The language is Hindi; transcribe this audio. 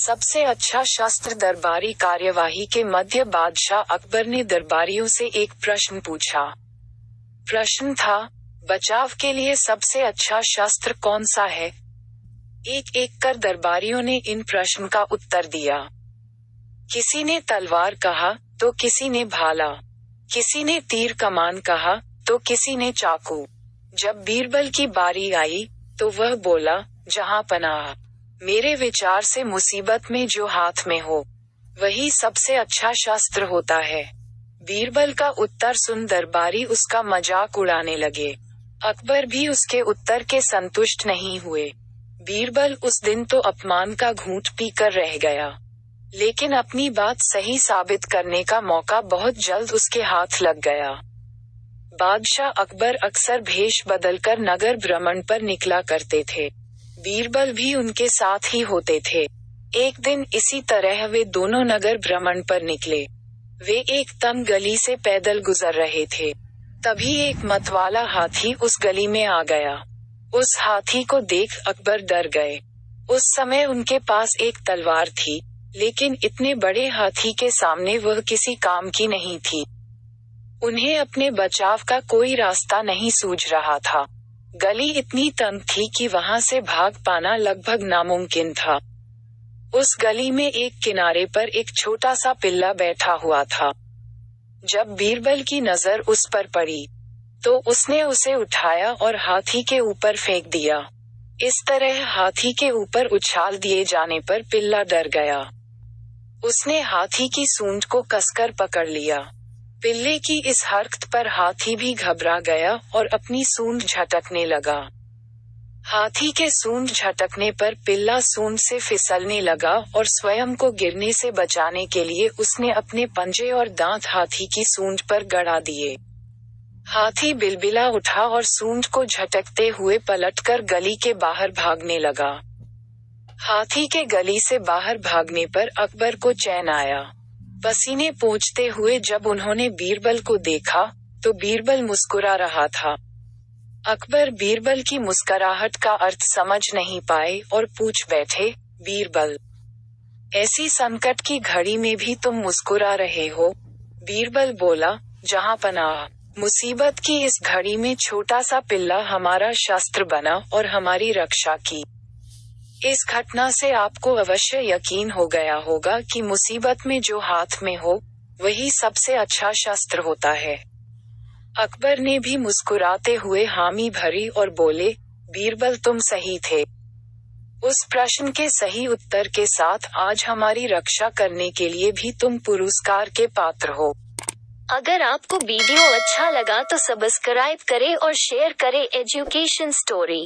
सबसे अच्छा शस्त्र दरबारी कार्यवाही के मध्य बादशाह अकबर ने दरबारियों से एक प्रश्न पूछा। प्रश्न था, बचाव के लिए सबसे अच्छा शस्त्र कौन सा है? एक एक कर दरबारियों ने इन प्रश्न का उत्तर दिया। किसी ने तलवार कहा, तो किसी ने भाला, किसी ने तीर कमान कहा, तो किसी ने चाकू। जब बीरबल की बारी आई, तो वह बोला, जहां पनाह, मेरे विचार से मुसीबत में जो हाथ में हो, वही सबसे अच्छा शस्त्र होता है। बीरबल का उत्तर सुन दरबारी उसका मजाक उड़ाने लगे। अकबर भी उसके उत्तर के संतुष्ट नहीं हुए। बीरबल उस दिन तो अपमान का घूंट पीकर रह गया, लेकिन अपनी बात सही साबित करने का मौका बहुत जल्द उसके हाथ लग गया। बादशाह अकबर अक्सर भेष बदलकर नगर भ्रमण पर निकला करते थे। बीरबल भी उनके साथ ही होते थे। एक दिन इसी तरह वे दोनों नगर भ्रमण पर निकले। वे एक तंग गली से पैदल गुजर रहे थे। तभी एक मतवाला हाथी उस गली में आ गया। उस हाथी को देख अकबर डर गए। उस समय उनके पास एक तलवार थी, लेकिन इतने बड़े हाथी के सामने वह किसी काम की नहीं थी। उन्हें अपने बचाव का कोई रास्ता नहीं सूझ रहा था। गली इतनी तंग थी कि वहां से भाग पाना लगभग नामुमकिन था। उस गली में एक किनारे पर एक छोटा सा पिल्ला बैठा हुआ था। जब बीरबल की नजर उस पर पड़ी, तो उसने उसे उठाया और हाथी के ऊपर फेंक दिया। इस तरह हाथी के ऊपर उछाल दिए जाने पर पिल्ला डर गया। उसने हाथी की सूंड को कसकर पकड़ लिया। पिल्ले की इस हरकत पर हाथी भी घबरा गया और अपनी सूंड झटकने लगा। हाथी के सूंड झटकने पर पिल्ला सूंड से फिसलने लगा और स्वयं को गिरने से बचाने के लिए उसने अपने पंजे और दांत हाथी की सूंड पर गड़ा दिए। हाथी बिलबिला उठा और सूंड को झटकते हुए पलटकर गली के बाहर भागने लगा। हाथी के गली से बाहर भागने पर अकबर को चैन आया। पसीने पोंछते हुए जब उन्होंने बीरबल को देखा, तो बीरबल मुस्कुरा रहा था। अकबर बीरबल की मुस्कुराहट का अर्थ समझ नहीं पाए और पूछ बैठे, बीरबल, ऐसी संकट की घड़ी में भी तुम मुस्कुरा रहे हो? बीरबल बोला, जहां पनाह, मुसीबत की इस घड़ी में छोटा सा पिल्ला हमारा शस्त्र बना और हमारी रक्षा की। इस घटना से आपको अवश्य यकीन हो गया होगा कि मुसीबत में जो हाथ में हो, वही सबसे अच्छा शस्त्र होता है। अकबर ने भी मुस्कुराते हुए हामी भरी और बोले, बीरबल तुम सही थे। उस प्रश्न के सही उत्तर के साथ आज हमारी रक्षा करने के लिए भी तुम पुरस्कार के पात्र हो। अगर आपको वीडियो अच्छा लगा तो सब्सक्राइब करें और शेयर करें एजुकेशन स्टोरी।